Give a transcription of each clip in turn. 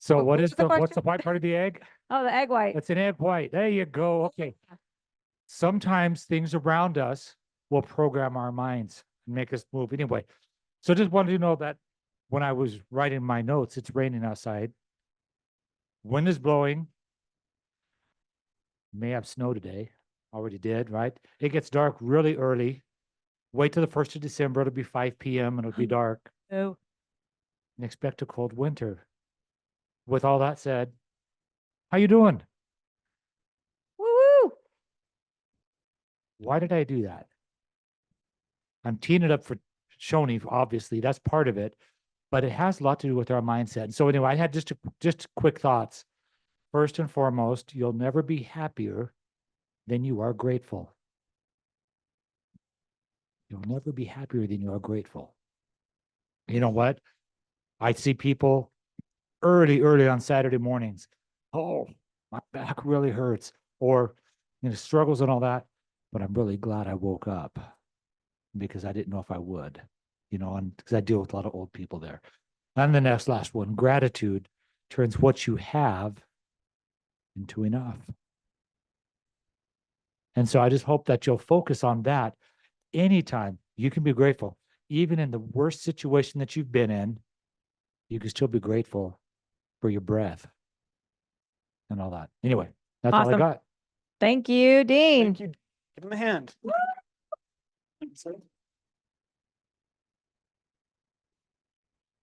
So What was the what's question? the white part of the egg? Oh, the egg white. It's an egg white. There you go. Okay. Sometimes things around us will program our minds and make us move anyway. So just wanted to know that when I was writing my notes, it's raining outside. Wind is blowing. May have snow today. Already did, right? It gets dark really early. Wait till the 1st of December. It'll be 5 p.m. and it'll be dark. Oh, And expect a cold winter. With all that said, how you doing? woo woo. Why did I do that? I'm teeing it up for Shoney, obviously. That's part of it. But it has a lot to do with our mindset. And so anyway, I had just quick thoughts. First and foremost, you'll never be happier than you are grateful. You'll never be happier than you are grateful. You know what? I see people early on Saturday mornings. Oh, my back really hurts, or struggles and all that. But I'm really glad I woke up because I didn't know if I would, and because I deal with a lot of old people there. And the last one, gratitude turns what you have into enough. And so I just hope that you'll focus on that. Anytime you can be grateful, even in the worst situation that you've been in, you can still be grateful for your breath and all that. Anyway, that's all I Awesome. got. Thank you, Dean. Thank you. Give him a hand.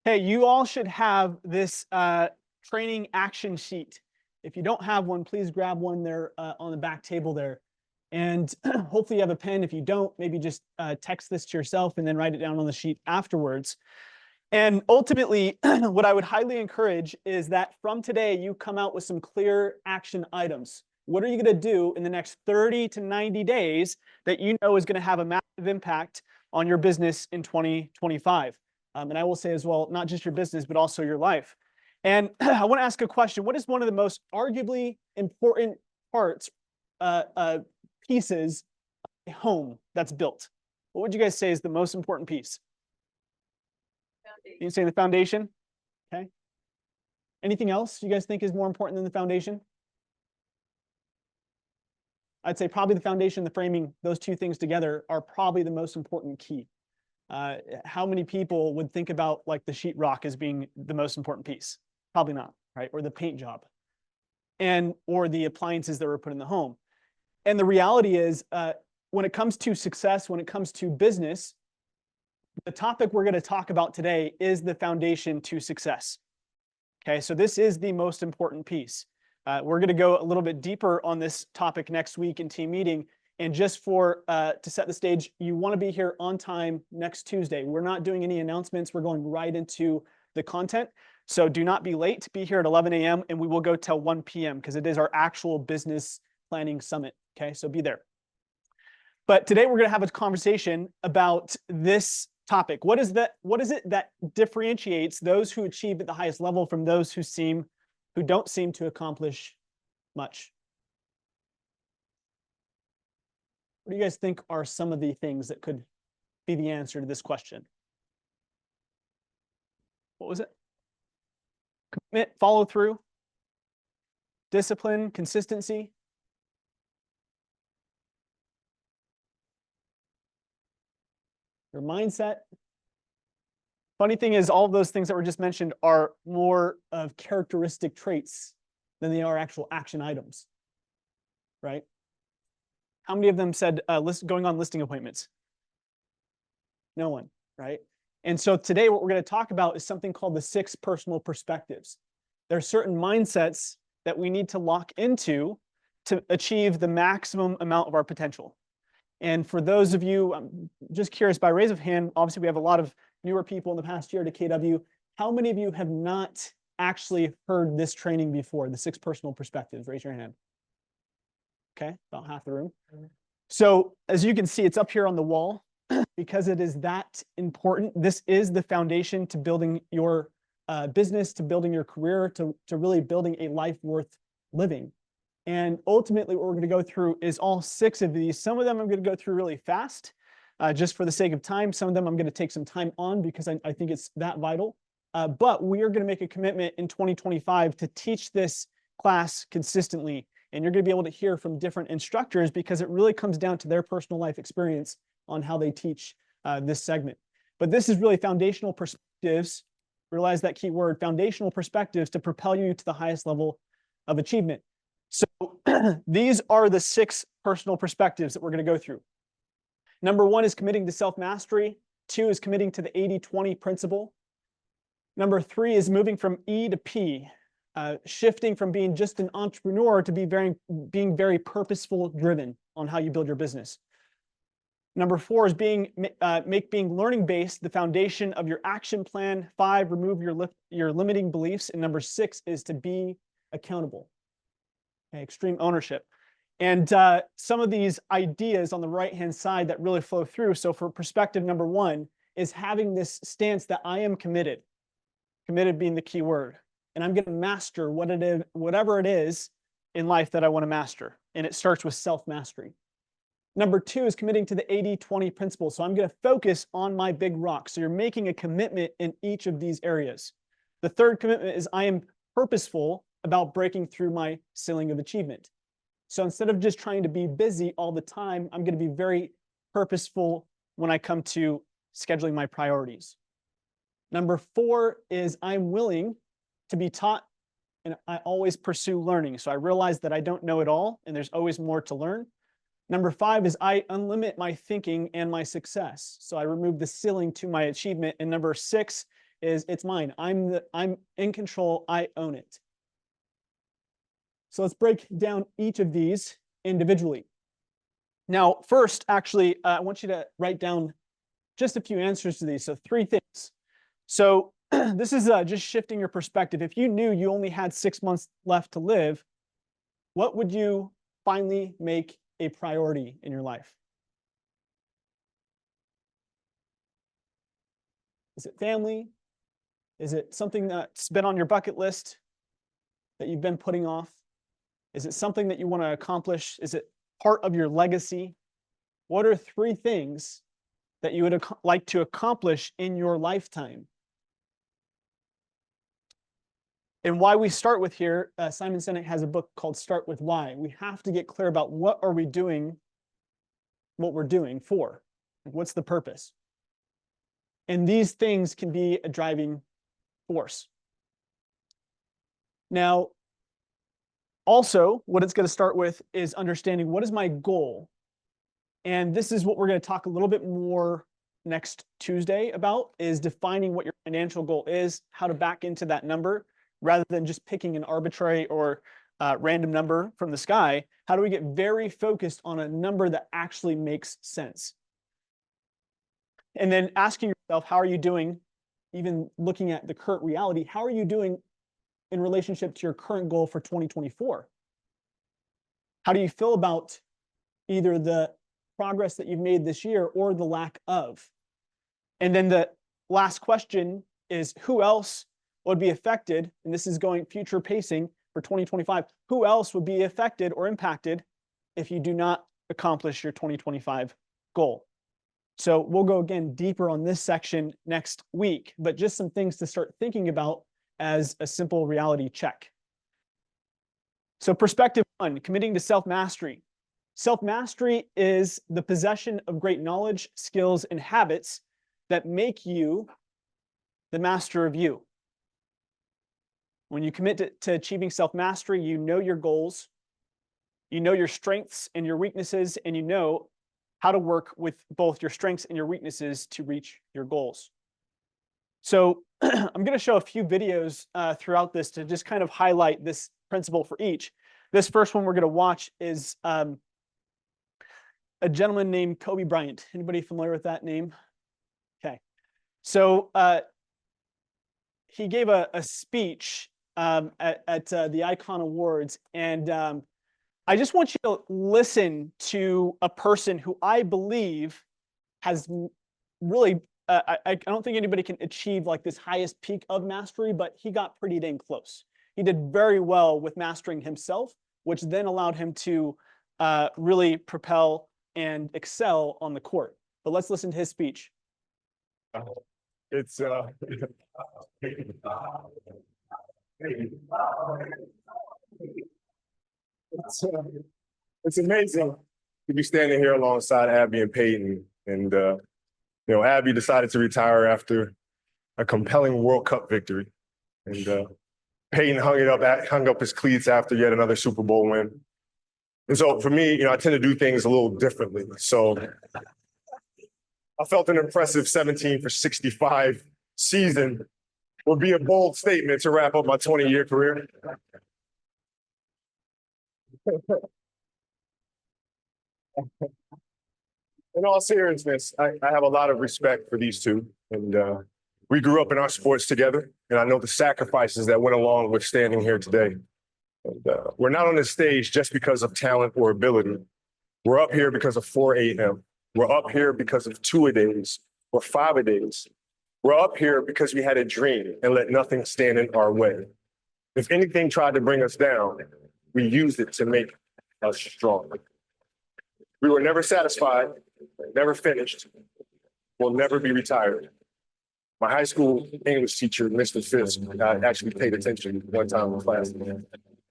Hey, you all should have this training action sheet. If you don't have one, please grab one there on the back table there. And hopefully you have a pen. If you don't, maybe just text this to yourself and then write it down on the sheet afterwards. And ultimately, what I would highly encourage is that from today, you come out with some clear action items. What are you going to do in the next 30 to 90 days that you know is going to have a massive impact on your business in 2025? And I will say as well, not just your business, but also your life. And I want to ask a question. What is one of the most arguably important parts, pieces of a home that's built? What would you guys say is the most important piece? You say the foundation? Okay. Anything else you guys think is more important than the foundation? I'd say probably the foundation, the framing, those two things together are probably the most important key. How many people would think about like the sheetrock as being the most important piece? Probably not, right? Or the paint job, or the appliances that were put in the home. And the reality is, when it comes to success, when it comes to business, the topic we're going to talk about today is the foundation to success. Okay, so this is the most important piece. We're going to go a little bit deeper on this topic next week in team meeting. And just to set the stage, you want to be here on time next Tuesday. We're not doing any announcements. We're going right into the content. So do not be late. Be here at 11 a.m. and we will go till 1 p.m. because it is our actual business planning summit. Okay, so be there. But today we're going to have a conversation about this topic. What is it that differentiates those who achieve at the highest level from those who don't seem to accomplish much? What do you guys think are some of the things that could be the answer to this question? What was it? Commit, follow through, discipline, consistency. Your mindset. Funny thing is, all of those things that were just mentioned are more of characteristic traits than they are actual action items, right? How many of them said going on listing appointments? No one, right? And so today what we're going to talk about is something called the 6 personal perspectives. There are certain mindsets that we need to lock into to achieve the maximum amount of our potential. And for those of you, I'm just curious, by raise of hand, obviously we have a lot of newer people in the past year to KW. How many of you have not actually heard this training before, the 6 personal perspectives? Raise your hand. Okay, about half the room. So as you can see, it's up here on the wall because it is that important. This is the foundation to building your business, to building your career, to really building a life worth living. And ultimately, what we're going to go through is all 6 of these. Some of them I'm going to go through really fast, just for the sake of time. Some of them I'm going to take some time on because I think it's that vital. but we are going to make a commitment in 2025 to teach this class consistently. And you're going to be able to hear from different instructors because it really comes down to their personal life experience on how they teach this segment. But this is really foundational perspectives. Realize that key word, foundational perspectives, to propel you to the highest level of achievement. So these are the 6 personal perspectives that we're going to go through. Number 1 is committing to self-mastery. 2 is committing to the 80-20 principle. Number 3 is moving from E to P, shifting from being just an entrepreneur to being very purposeful driven on how you build your business. Number 4 is make being learning-based the foundation of your action plan. 5, remove your limiting beliefs. And number 6 is to be accountable. Okay, extreme ownership. And some of these ideas on the right-hand side that really flow through. So for perspective number 1 is having this stance that I am committed. Committed being the key word. And I'm going to master whatever it is in life that I want to master. And it starts with self-mastery. Number 2 is committing to the 80-20 principle. So I'm going to focus on my big rock. So you're making a commitment in each of these areas. The third commitment is I am purposeful about breaking through my ceiling of achievement. So instead of just trying to be busy all the time, I'm going to be very purposeful when I come to scheduling my priorities. Number 4 is I'm willing to be taught, and I always pursue learning. So I realize that I don't know it all, and there's always more to learn. Number 5 is I unlimit my thinking and my success. So I remove the ceiling to my achievement. And number 6 is it's mine. I'm in control. I own it. So let's break down each of these individually. Now, first, actually, I want you to write down just a few answers to these. So 3 things. So this is just shifting your perspective. If you knew you only had 6 months left to live, what would you finally make a priority in your life? Is it family? Is it something that's been on your bucket list that you've been putting off? Is it something that you want to accomplish? Is it part of your legacy? What are 3 things that you would like to accomplish in your lifetime? And why we start with here, Simon Sinek has a book called Start With Why. We have to get clear about what are we doing, what we're doing for. What's the purpose? And these things can be a driving force. Now, also, what it's going to start with is understanding what is my goal. And this is what we're going to talk a little bit more next Tuesday about, is defining what your financial goal is, how to back into that number, rather than just picking an arbitrary or random number from the sky. How do we get very focused on a number that actually makes sense? And then asking yourself, how are you doing, even looking at the current reality, how are you doing in relationship to your current goal for 2024? How do you feel about either the progress that you've made this year or the lack of? And then the last question is, who else would be affected, and this is going future pacing for 2025, who else would be affected or impacted if you do not accomplish your 2025 goal? So we'll go again deeper on this section next week, but just some things to start thinking about as a simple reality check. So perspective 1, committing to self-mastery. Self-mastery is the possession of great knowledge, skills, and habits that make you the master of you. When you commit to achieving self-mastery, you know your goals, you know your strengths and your weaknesses, and you know how to work with both your strengths and your weaknesses to reach your goals. So I'm going to show a few videos throughout this to just kind of highlight this principle for each. This first one we're going to watch is a gentleman named Kobe Bryant. Anybody familiar with that name? Okay. So he gave a speech at the Icon Awards, and I just want you to listen to a person who I believe has really, I don't think anybody can achieve like this highest peak of mastery, but he got pretty dang close. He did very well with mastering himself, which then allowed him to really propel and excel on the court. But let's listen to his speech. It's It's, uh, it's amazing to be standing here alongside Abby and Peyton. And, Abby decided to retire after a compelling World Cup victory. And Peyton hung up his cleats after yet another Super Bowl win. And so for me, I tend to do things a little differently. So I felt an impressive 17 for 65 season would be a bold statement to wrap up my 20-year career. In all seriousness, I have a lot of respect for these two. And we grew up in our sports together, and I know the sacrifices that went along with standing here today. And we're not on this stage just because of talent or ability. We're up here because of 4 a.m. We're up here because of 2-a-days or 5-a-days. We're up here because we had a dream and let nothing stand in our way. If anything tried to bring us down, we used it to make us strong. We were never satisfied, never finished, will never be retired. My high school English teacher, Mr. Fisk, actually paid attention one time in class.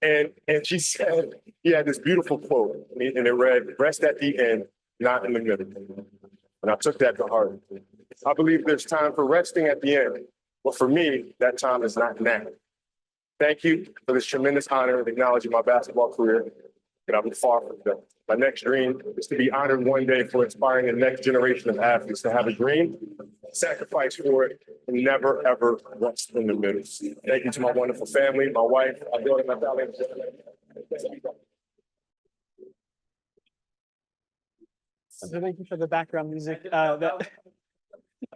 And she said, he had this beautiful quote, and it read, "Rest at the end, not in the middle." And I took that to heart. I believe there's time for resting at the end, but for me, that time is not now. Thank you for this tremendous honor of acknowledging my basketball career, and I'm far from done. My next dream is to be honored one day for inspiring the next generation of athletes to have a dream, sacrifice for it, and never, ever rest in the middle. Thank you to my wonderful family, my wife, my daughter, my family. So thank you for the background music.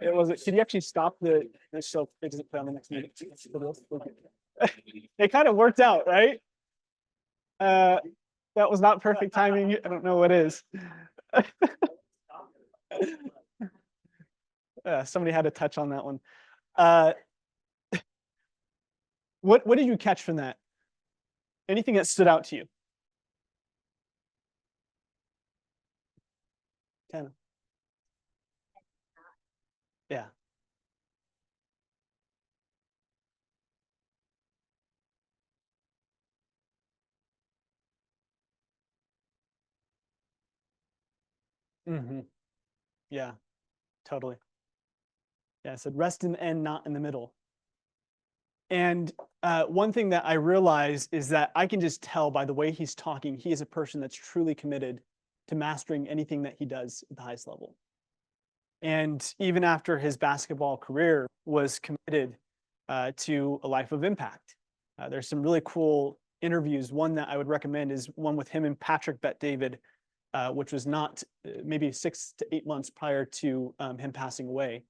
It was. Could you actually stop the show? It doesn't play on the next minute. It kind of worked out, right? That was not perfect timing. I don't know what is. Somebody had to touch on that one. What did you catch from that? Anything that stood out to you? Kind of. Yeah. Yeah, totally. Yeah, I said rest in the end, not in the middle. And one thing that I realize is that I can just tell by the way he's talking, he is a person that's truly committed to mastering anything that he does at the highest level. And even after his basketball career was committed to a life of impact. There's some really cool interviews. One that I would recommend is one with him and Patrick Bet-David, which was not maybe 6 to 8 months prior to him passing away.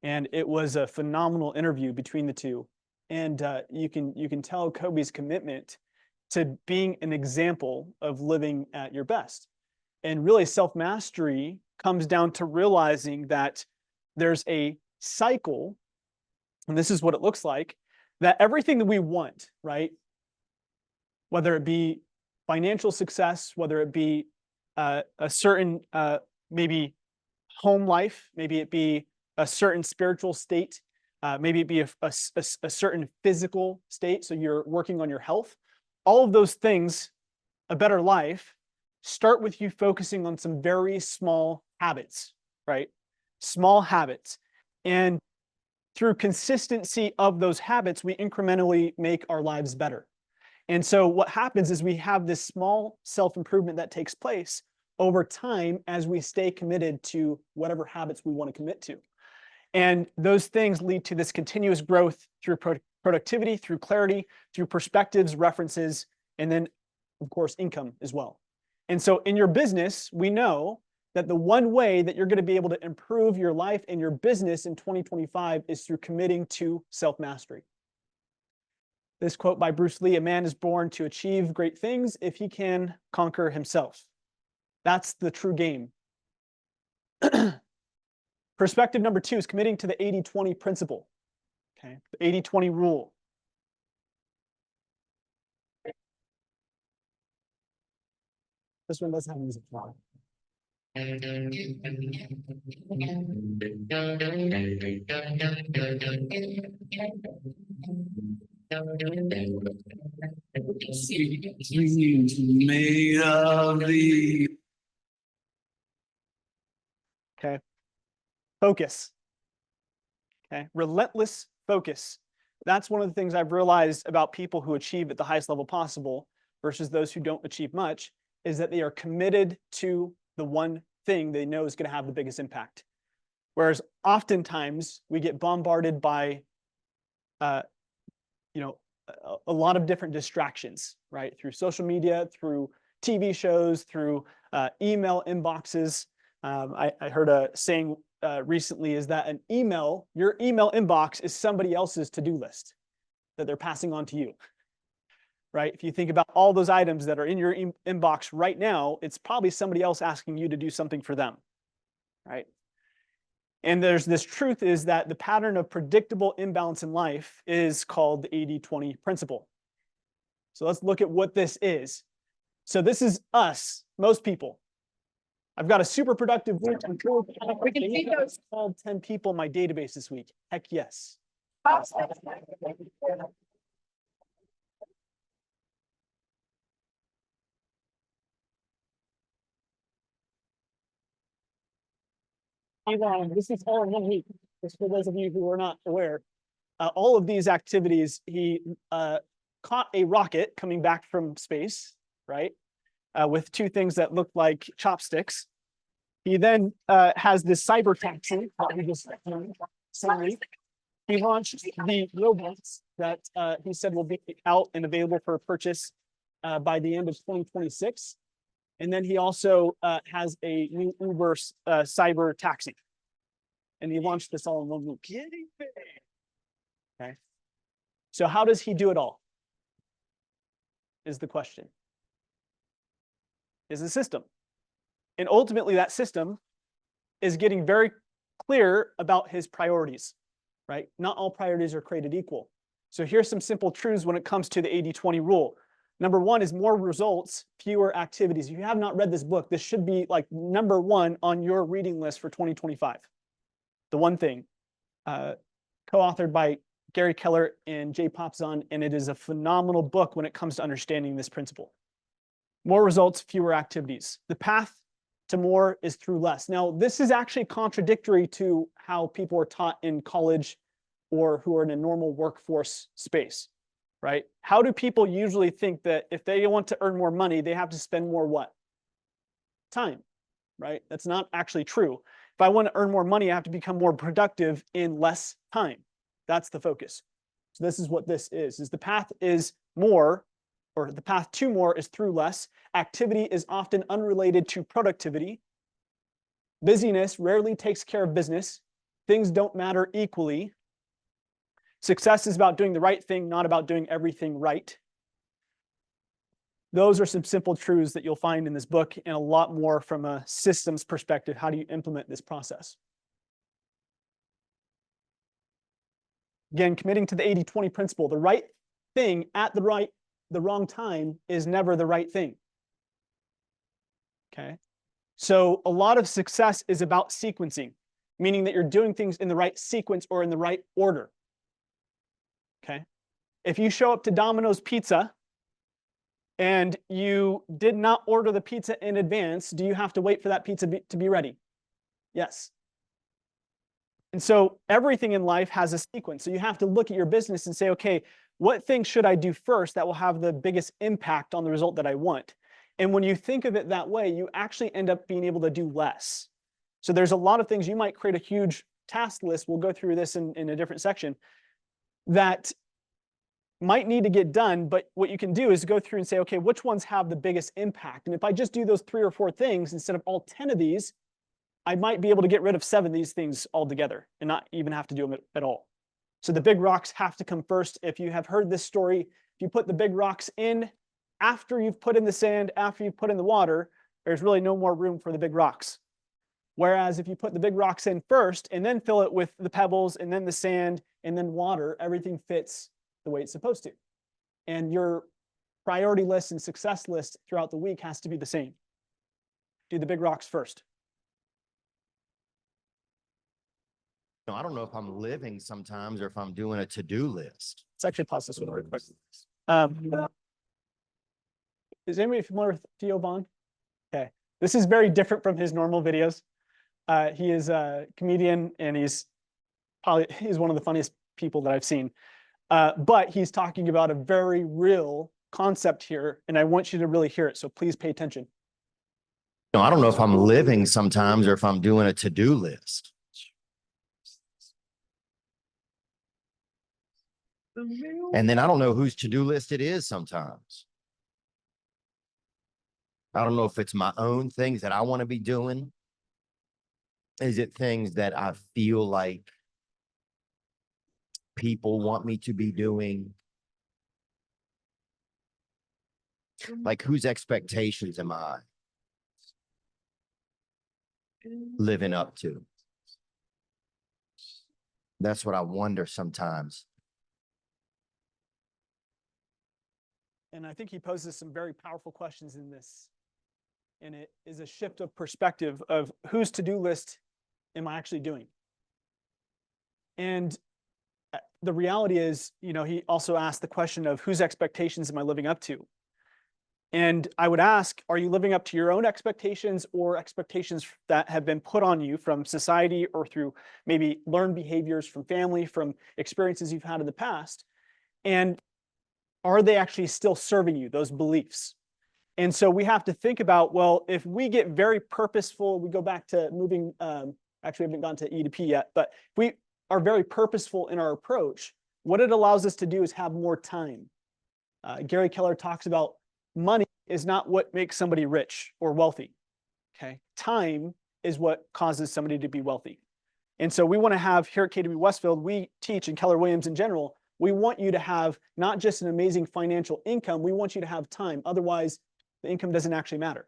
And it was a phenomenal interview between the two. And you can tell Kobe's commitment to being an example of living at your best. And really self-mastery comes down to realizing that there's a cycle, and this is what it looks like, that everything that we want, right? Whether it be financial success, whether it be a certain maybe home life, maybe it be a certain spiritual state, maybe it be a certain physical state, so you're working on your health. All of those things, a better life, start with you focusing on some very small habits, right? Small habits. And through consistency of those habits, we incrementally make our lives better. And so what happens is we have this small self-improvement that takes place over time as we stay committed to whatever habits we want to commit to. And those things lead to this continuous growth through productivity, through clarity, through perspectives, references, and then, of course, income as well. And so in your business, we know that the one way that you're going to be able to improve your life and your business in 2025 is through committing to self-mastery. This quote by Bruce Lee, "A man is born to achieve great things if he can conquer himself." That's the true game. Perspective number 2 is committing to the 80-20 principle. Okay, the 80-20 rule. This one doesn't have music. Made of the Okay. Focus. Okay. Relentless focus. That's one of the things I've realized about people who achieve at the highest level possible versus those who don't achieve much, is that they are committed to the one thing they know is going to have the biggest impact. Whereas oftentimes we get bombarded by, a lot of different distractions, right? Through social media, through TV shows, through email inboxes. I heard a saying recently is that your email inbox is somebody else's to-do list that they're passing on to you, right? If you think about all those items that are in your inbox right now, it's probably somebody else asking you to do something for them, right? And there's this truth is that the pattern of predictable imbalance in life is called the 80-20 principle. So let's look at what this is. So this is us, most people. I've got a super productive week. I called 10 people in my database this week. Heck yes. This is all in 1 week. Just for those of you who are not aware, all of these activities, he caught a rocket coming back from space, right? With two things that look like chopsticks. He then has this cyber taxi that we just he launched the robots that he said will be out and available for purchase by the end of 2026. And then he also has a new Uber cyber taxi. And he launched this all in 1 week. Okay. So how does he do it all? Is the question. Is a system. And ultimately that system is getting very clear about his priorities, right? Not all priorities are created equal. So here's some simple truths when it comes to the 80-20 rule. Number one is more results, fewer activities. If you have not read this book, this should be like number one on your reading list for 2025. The one thing, co-authored by Gary Keller and Jay Popzon, and it is a phenomenal book when it comes to understanding this principle. More results, fewer activities. The path to more is through less. Now, this is actually contradictory to how people are taught in college or who are in a normal workforce space, right? How do people usually think that if they want to earn more money, they have to spend more what? Time, right? That's not actually true. If I want to earn more money, I have to become more productive in less time. That's the focus. So this is what this is the path is more, or the path to more is through less. Activity is often unrelated to productivity. Busyness rarely takes care of business. Things don't matter equally. Success is about doing the right thing, not about doing everything right. Those are some simple truths that you'll find in this book, and a lot more from a systems perspective. How do you implement this process? Again, committing to the 80-20 principle. The right thing at the wrong time is never the right thing. Okay? So a lot of success is about sequencing, meaning that you're doing things in the right sequence or in the right order. Okay? If you show up to Domino's Pizza and you did not order the pizza in advance, do you have to wait for that pizza to be ready? Yes. And so everything in life has a sequence. So you have to look at your business and say, okay, what things should I do first that will have the biggest impact on the result that I want? And when you think of it that way, you actually end up being able to do less. So there's a lot of things. You might create a huge task list. We'll go through this in a different section that might need to get done. But what you can do is go through and say, okay, which ones have the biggest impact? And if I just do those 3 or 4 things instead of all 10 of these, I might be able to get rid of 7 of these things altogether and not even have to do them at all. So the big rocks have to come first. If you have heard this story, if you put the big rocks in after you've put in the sand, after you've put in the water, there's really no more room for the big rocks. Whereas if you put the big rocks in first and then fill it with the pebbles and then the sand and then water, everything fits the way it's supposed to. And your priority list and success list throughout the week has to be the same. Do the big rocks first. I don't know if I'm living sometimes or if I'm doing a to-do list. Let's actually pause this one real quick. Is anybody familiar with Theo Vaughn? Okay, this is very different from his normal videos. He is a comedian and he's one of the funniest people that I've seen. But he's talking about a very real concept here, and I want you to really hear it. So please pay attention. I don't know if I'm living sometimes or if I'm doing a to-do list. And then I don't know whose to-do list it is sometimes. I don't know if it's my own things that I want to be doing. Is it things that I feel like people want me to be doing? Like, whose expectations am I living up to? That's what I wonder sometimes. And I think he poses some very powerful questions in this. And it is a shift of perspective of whose to-do list am I actually doing? And the reality is, he also asked the question of whose expectations am I living up to? And I would ask, are you living up to your own expectations or expectations that have been put on you from society or through maybe learned behaviors from family, from experiences you've had in the past? And are they actually still serving you, those beliefs? And so we have to think about, well, if we get very purposeful, we go back to moving, actually we haven't gone to E to P yet, but if we are very purposeful in our approach, what it allows us to do is have more time. Gary Keller talks about money is not what makes somebody rich or wealthy, okay? Time is what causes somebody to be wealthy. And so we want to have, here at KW Westfield, we teach, and Keller Williams in general, we want you to have not just an amazing financial income, we want you to have time. Otherwise, the income doesn't actually matter.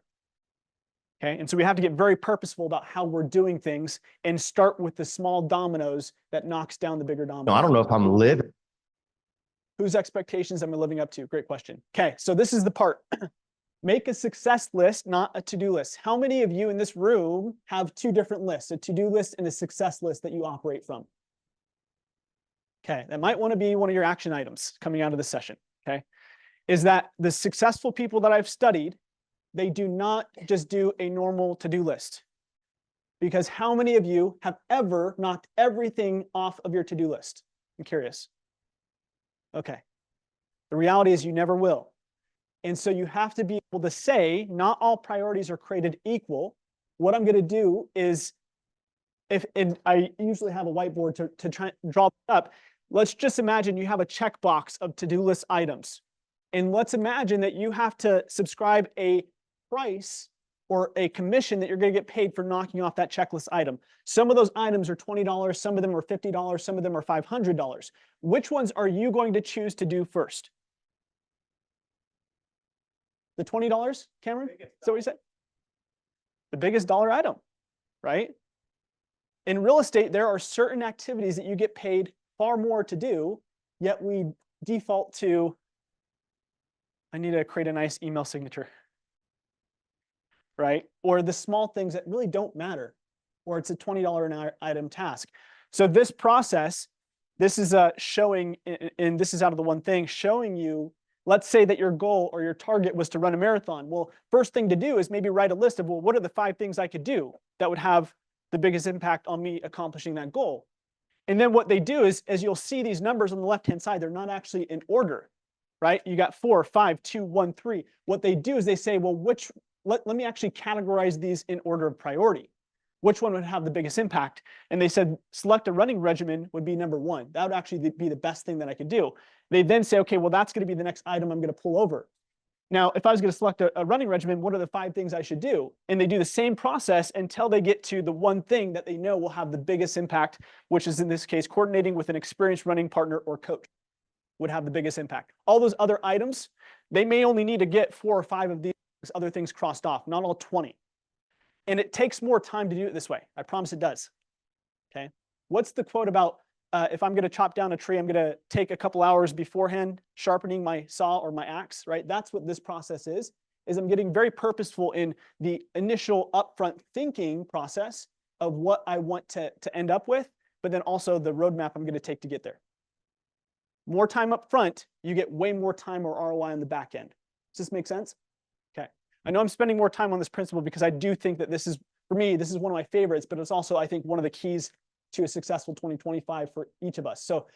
Okay, and so we have to get very purposeful about how we're doing things and start with the small dominoes that knocks down the bigger dominoes. I don't know if I'm living. Whose expectations am I living up to? Great question. Okay, so this is the part. Make a success list, not a to-do list. How many of you in this room have two different lists, a to-do list and a success list that you operate from? Okay, that might want to be one of your action items coming out of the session, okay? Is that the successful people that I've studied, they do not just do a normal to-do list. Because how many of you have ever knocked everything off of your to-do list? I'm curious. Okay. The reality is you never will. And so you have to be able to say, not all priorities are created equal. What I'm going to do is, and I usually have a whiteboard to try and draw up. Let's just imagine you have a checkbox of to-do list items. And let's imagine that you have to subscribe a price or a commission that you're going to get paid for knocking off that checklist item. Some of those items are $20, some of them are $50, some of them are $500. Which ones are you going to choose to do first? The $20, Cameron? Is that what you said? The biggest dollar item, right? In real estate, there are certain activities that you get paid far more to do, yet we default to, I need to create a nice email signature, right? Or the small things that really don't matter, or it's a $20 an item task. So this process, this is showing, and this is out of the one thing, showing you, let's say that your goal or your target was to run a marathon. Well, first thing to do is maybe write a list of, well, what are the 5 things I could do that would have the biggest impact on me accomplishing that goal? And then what they do is, as you'll see these numbers on the left-hand side, they're not actually in order, right? You got 4, 5, 2, 1, 3. What they do is they say, well, let me actually categorize these in order of priority. Which one would have the biggest impact? And they said, select a running regimen would be number 1. That would actually be the best thing that I could do. They then say, okay, well, that's going to be the next item I'm going to pull over. Now, if I was going to select a running regimen, what are the 5 things I should do? And they do the same process until they get to the one thing that they know will have the biggest impact, which is in this case, coordinating with an experienced running partner or coach would have the biggest impact. All those other items, they may only need to get 4 or 5 of these other things crossed off, not all 20. And it takes more time to do it this way. I promise it does. Okay. What's the quote about if I'm going to chop down a tree, I'm going to take a couple hours beforehand sharpening my saw or my axe, right? That's what this process is I'm getting very purposeful in the initial upfront thinking process of what I want to end up with. but then also the roadmap I'm going to take to get there. More time up front, you get way more time or ROI on the back end. Does this make sense? Okay. I know I'm spending more time on this principle because I do think that this is, for me, this is one of my favorites, but it's also, I think, one of the keys to a successful 2025 for each of us. So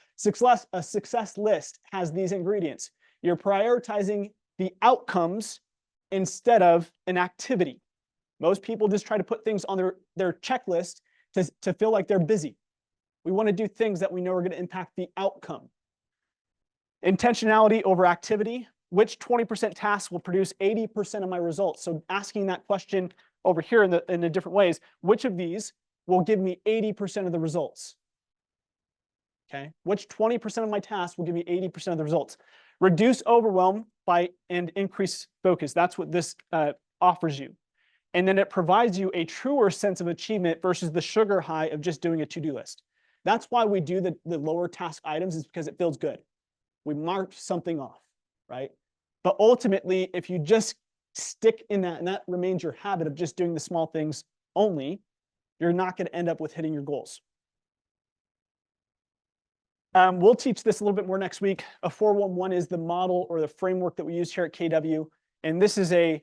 a success list has these ingredients. You're prioritizing the outcomes instead of an activity. Most people just try to put things on their checklist to feel like they're busy. We want to do things that we know are going to impact the outcome. Intentionality over activity. Which 20% tasks will produce 80% of my results? So asking that question over here in the different ways, which of these will give me 80% of the results? Okay, which 20% of my tasks will give me 80% of the results? Reduce overwhelm and increase focus. That's what this offers you. And then it provides you a truer sense of achievement versus the sugar high of just doing a to-do list. That's why we do the lower task items, is because it feels good. We marked something off, right? But ultimately, if you just stick in that and that remains your habit of just doing the small things only, you're not going to end up with hitting your goals. We'll teach this a little bit more next week. A 411 is the model or the framework that we use here at KW. And this is a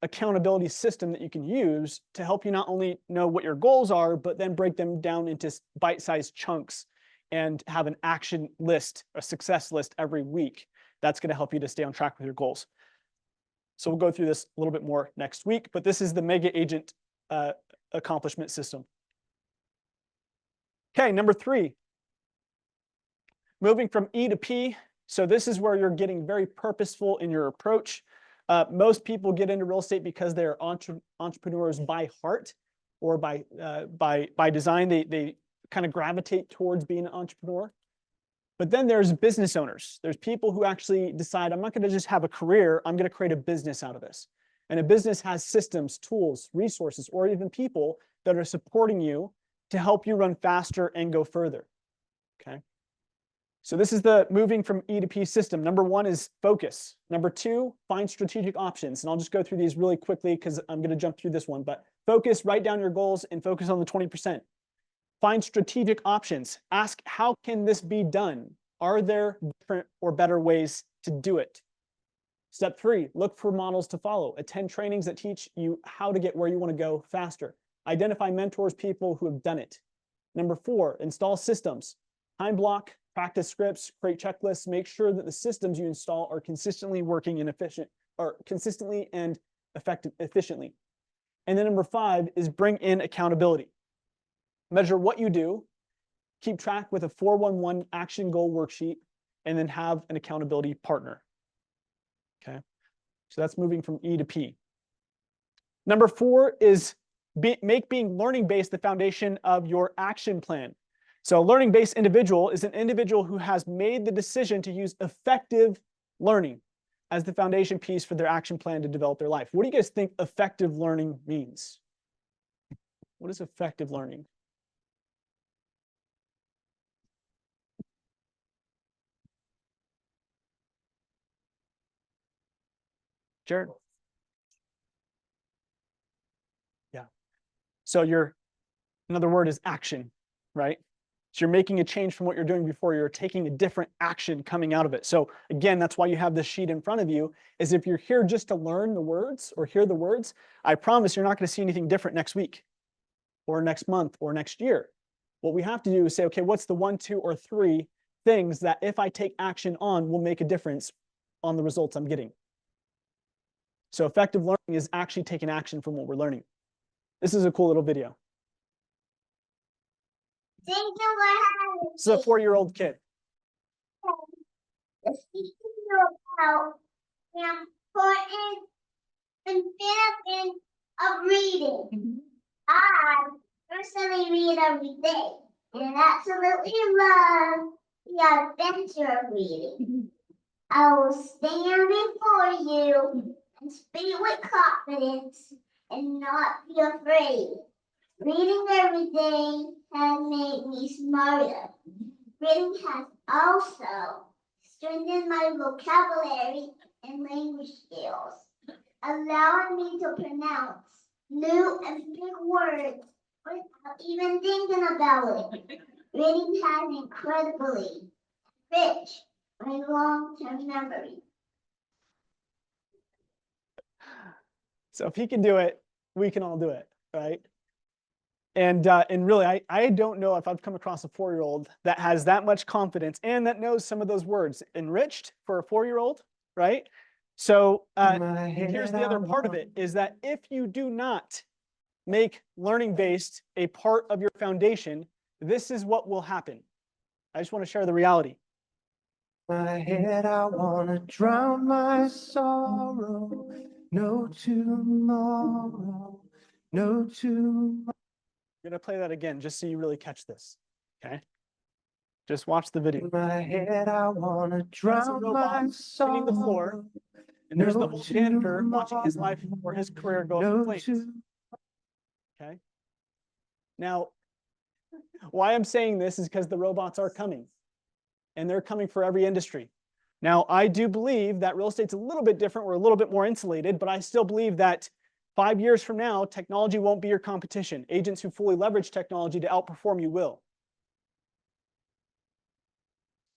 accountability system that you can use to help you not only know what your goals are, but then break them down into bite-sized chunks and have an action list, a success list every week. That's going to help you to stay on track with your goals. So we'll go through this a little bit more next week, but this is the Mega Agent accomplishment system. Okay, number 3. Moving from E to P. So this is where you're getting very purposeful in your approach. Most people get into real estate because they're entrepreneurs by heart or by design. They kind of gravitate towards being an entrepreneur. But then there's business owners. There's people who actually decide, I'm not going to just have a career, I'm going to create a business out of this. And a business has systems, tools, resources, or even people that are supporting you to help you run faster and go further. Okay. So this is the moving from E to P system. Number 1 is focus. Number 2, find strategic options. And I'll just go through these really quickly because I'm going to jump through this one. But focus, write down your goals, and focus on the 20%. Find strategic options. Ask, how can this be done? Are there different or better ways to do it? Step 3, look for models to follow. Attend trainings that teach you how to get where you want to go faster. Identify mentors, people who have done it. Number 4, install systems. Time block, practice scripts, create checklists. Make sure that the systems you install are consistently working and efficiently. And then number 5 is bring in accountability. Measure what you do, keep track with a 411 action goal worksheet, and then have an accountability partner. Okay, so that's moving from E to P. Number 4 is make being learning-based the foundation of your action plan. So a learning-based individual is an individual who has made the decision to use effective learning as the foundation piece for their action plan to develop their life. What do you guys think effective learning means? What is effective learning? Jared? Yeah. So another word is action, right? So you're making a change from what you're doing before. You're taking a different action coming out of it. So again, that's why you have this sheet in front of you, is if you're here just to learn the words or hear the words, I promise you're not going to see anything different next week or next month or next year. What we have to do is say, okay, what's the 1, 2, or 3 things that if I take action on will make a difference on the results I'm getting? So effective learning is actually taking action from what we're learning. This is a cool little video. This is a 4-year-old kid. Speaking about the importance and benefit of reading. I personally read every day and absolutely love the adventure of reading. I will stand before you and speak with confidence and not be afraid. Reading every day has made me smarter. Reading has also strengthened my vocabulary and language skills, allowing me to pronounce new and big words without even thinking about it. Reading has incredibly rich and long-term memory. So if he can do it, we can all do it, right? And really, I don't know if I've come across a 4-year-old that has that much confidence and that knows some of those words. Enriched for a 4-year-old, right? So here's the other part of it, is that if you do not make learning-based a part of your foundation, this is what will happen. I just want to share the reality. My head, I wanna drown my sorrow. No tomorrow, no tomorrow. I'm gonna play that again just so you really catch this. Okay. Just watch the video. My head, I wanna That's a drown robot my cleaning the floor, sorrow. and there's the No old janitor watching his tomorrow, life or his career go up in No flames. to, Okay. Now, why I'm saying this is because the robots are coming, and they're coming for every industry. Now, I do believe that real estate's a little bit different. We're a little bit more insulated, but I still believe that 5 years from now, technology won't be your competition. Agents who fully leverage technology to outperform you will.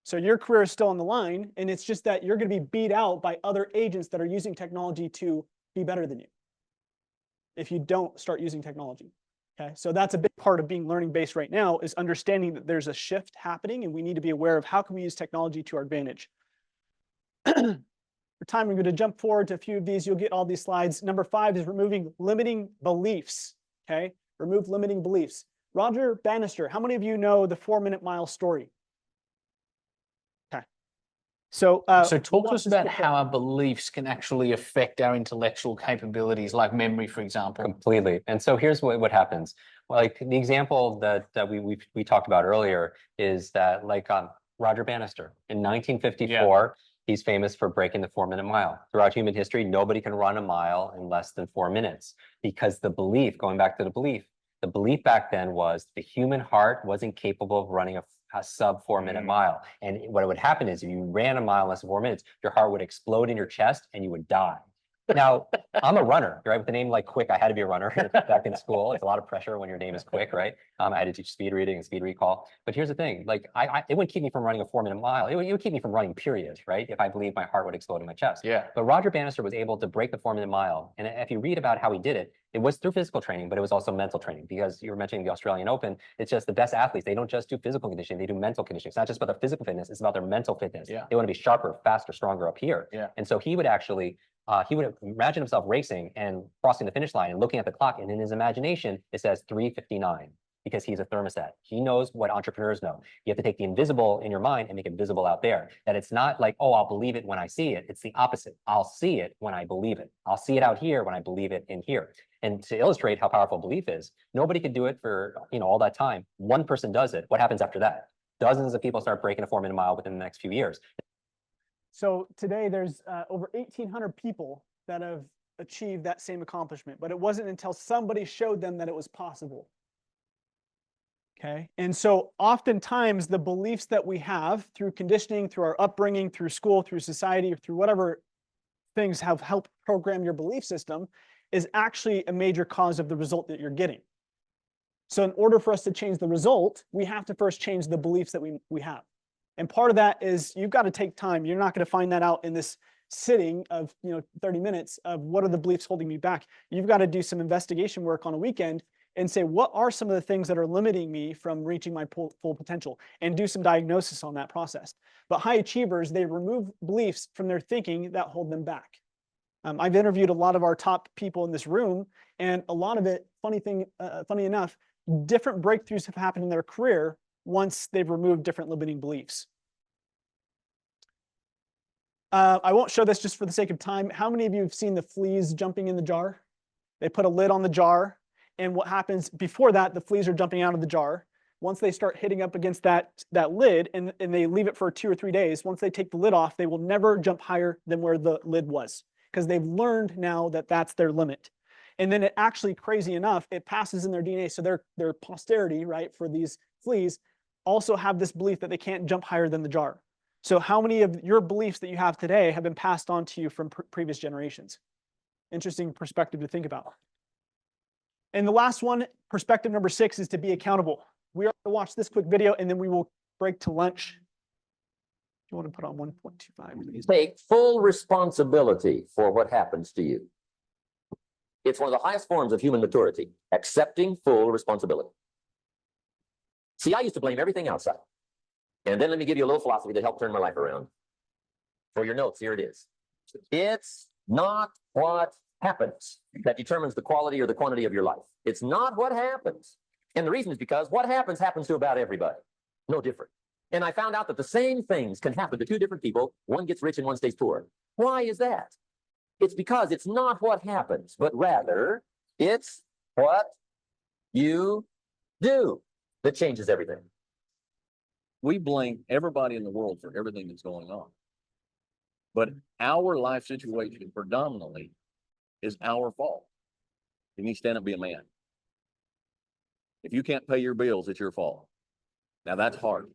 So your career is still on the line, and it's just that you're going to be beat out by other agents that are using technology to be better than you if you don't start using technology. Okay, so that's a big part of being learning-based right now, is understanding that there's a shift happening, and we need to be aware of how can we use technology to our advantage. For time, I'm going to jump forward to a few of these. You'll get all these slides. Number 5 is removing limiting beliefs. Okay, remove limiting beliefs. Roger Bannister, how many of you know the 4-minute mile story? Okay, so So talk to watch us this about clip how our beliefs can actually affect our intellectual capabilities, like memory, for example. Completely. And so here's what happens. Like the example that we talked about earlier is that like Roger Bannister in 1954, he's famous for breaking the 4-minute mile. Throughout human history, nobody can run a mile in less than 4 minutes because the belief, going back to the belief back then was the human heart wasn't capable of running a sub 4-minute mile. And what would happen is if you ran a mile in less than 4 minutes, your heart would explode in your chest and you would die. Now, I'm a runner, right? With the name like Quick, I had to be a runner back in school. It's a lot of pressure when your name is Quick, right? I had to teach speed reading and speed recall. But here's the thing, like it wouldn't keep me from running a 4-minute mile. It would keep me from running, period, right? If I believed my heart would explode in my chest. Yeah. But Roger Bannister was able to break the 4-minute mile. And if you read about how he did it, it was through physical training, but it was also mental training, because you were mentioning the Australian Open. It's just the best athletes. They don't just do physical conditioning, they do mental conditioning. It's not just about their physical fitness, it's about their mental fitness. Yeah. They want to be sharper, faster, stronger up here. Yeah. And so he would actually he would imagine himself racing and crossing the finish line and looking at the clock, and in his imagination it says 3:59 because he's a thermostat. He knows what entrepreneurs know. You have to take the invisible in your mind and make it visible out there. That it's not like, oh, I'll believe it when I see it. It's the opposite. I'll see it when I believe it. I'll see it out here when I believe it in here. And to illustrate how powerful belief is, nobody could do it for all that time. One person does it. What happens after that? Dozens of people start breaking a 4-minute mile within the next few years. So today there's over 1,800 people that have achieved that same accomplishment, but it wasn't until somebody showed them that it was possible. Okay, and so oftentimes the beliefs that we have through conditioning, through our upbringing, through school, through society, or through whatever things have helped program your belief system is actually a major cause of the result that you're getting. So in order for us to change the result, we have to first change the beliefs that we have. And part of that is you've got to take time. You're not going to find that out in this sitting of 30 minutes of what are the beliefs holding me back. You've got to do some investigation work on a weekend and say, what are some of the things that are limiting me from reaching my full potential, and do some diagnosis on that process. But high achievers, they remove beliefs from their thinking that hold them back. I've interviewed a lot of our top people in this room, and a lot of it, funny enough, different breakthroughs have happened in their career once they've removed different limiting beliefs. I won't show this just for the sake of time. How many of you have seen the fleas jumping in the jar? They put a lid on the jar, and what happens before that, the fleas are jumping out of the jar. Once they start hitting up against that lid and they leave it for 2 or 3 days, once they take the lid off, they will never jump higher than where the lid was, because they've learned now that that's their limit. And then it actually, crazy enough, it passes in their DNA. So their posterity, right, for these fleas also have this belief that they can't jump higher than the jar. So how many of your beliefs that you have today have been passed on to you from previous generations? Interesting perspective to think about. And the last one, perspective number 6, is to be accountable. We are going to watch this quick video and then we will break to lunch. You want to put on 1.25, please? Take full responsibility for what happens to you. It's one of the highest forms of human maturity, accepting full responsibility. See, I used to blame everything outside. And then let me give you a little philosophy that helped turn my life around. For your notes, here it is. It's not what happens that determines the quality or the quantity of your life. It's not what happens. And the reason is because what happens to about everybody. No different. And I found out that the same things can happen to 2 different people. One gets rich and one stays poor. Why is that? It's because it's not what happens, but rather it's what you do that changes everything. We blame everybody in the world for everything that's going on. But our life situation predominantly is our fault. You need to stand up and be a man. If you can't pay your bills, it's your fault. Now that's hard.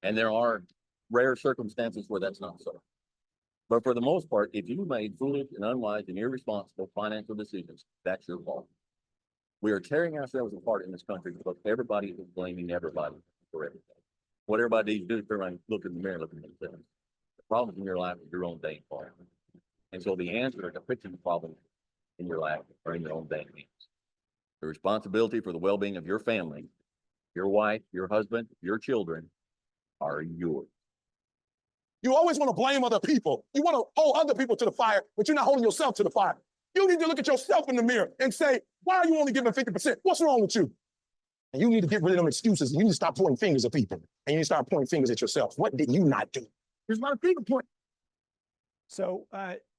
And there are rare circumstances where that's not so. But for the most part, if you made foolish and unwise and irresponsible financial decisions, that's your fault. We are tearing ourselves apart in this country because everybody is blaming everybody for everything. What everybody needs to do is turn around and look in the mirror, look at themselves. The problems in your life is your own dang fault. And so the answer to fixing the problem in your life are in your own dang hands. The responsibility for the well-being of your family, your wife, your husband, your children are yours. You always want to blame other people. You want to hold other people to the fire, but you're not holding yourself to the fire. You need to look at yourself in the mirror and say, why are you only giving 50%? What's wrong with you? And you need to get rid of them excuses. You need to stop pointing fingers at people. And you need to start pointing fingers at yourself. What did you not do? There's a lot of people point. So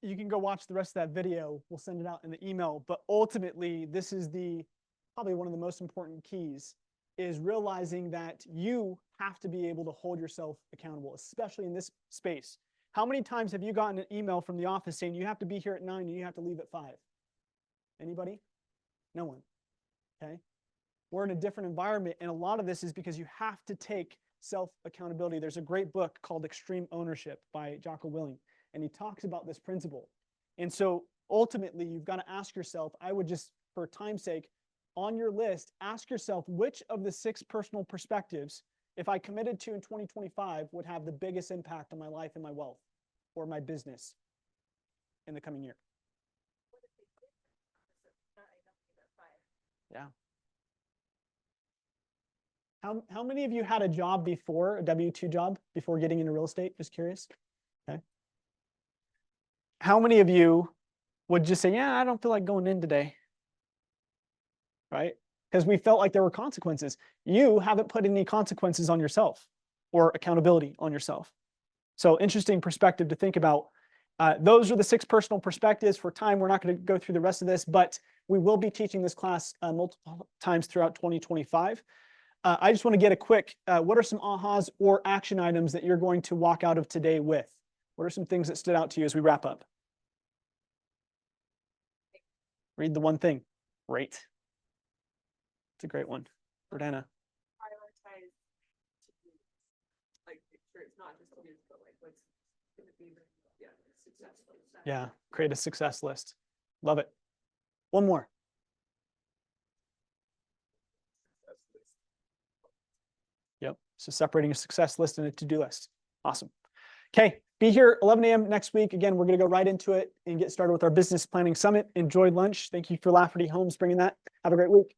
you can go watch the rest of that video. We'll send it out in the email. But ultimately, this is probably one of the most important keys, is realizing that you have to be able to hold yourself accountable, especially in this space. How many times have you gotten an email from the office saying you have to be here at 9 and you have to leave at 5? Anybody? No one. Okay. We're in a different environment, and a lot of this is because you have to take self-accountability. There's a great book called Extreme Ownership by Jocko Willing, and he talks about this principle. And so ultimately, you've got to ask yourself, I would just, for time's sake, on your list, ask yourself which of the 6 personal perspectives, if I committed to in 2025, would have the biggest impact on my life and my wealth or my business in the coming year. Yeah. How many of you had a job before, a W-2 job, before getting into real estate? Just curious. Okay. How many of you would just say, yeah, I don't feel like going in today? Right? Because we felt like there were consequences. You haven't put any consequences on yourself or accountability on yourself. So interesting perspective to think about. Those are the 6 personal perspectives. For time, we're not going to go through the rest of this, but we will be teaching this class multiple times throughout 2025. I just want to get a quick, what are some ahas or action items that you're going to walk out of today with? What are some things that stood out to you as we wrap up? Read the one thing. Great. It's a great one. Jordana. Prioritize like sure it's not just news, but like what's going to be successful. Yeah, create a success list. Love it. One more. Yep. So separating a success list and a to-do list. Awesome. Okay. Be here 11 a.m. next week. Again, we're going to go right into it and get started with our business planning summit. Enjoy lunch. Thank you for Lafferty Homes bringing that. Have a great week.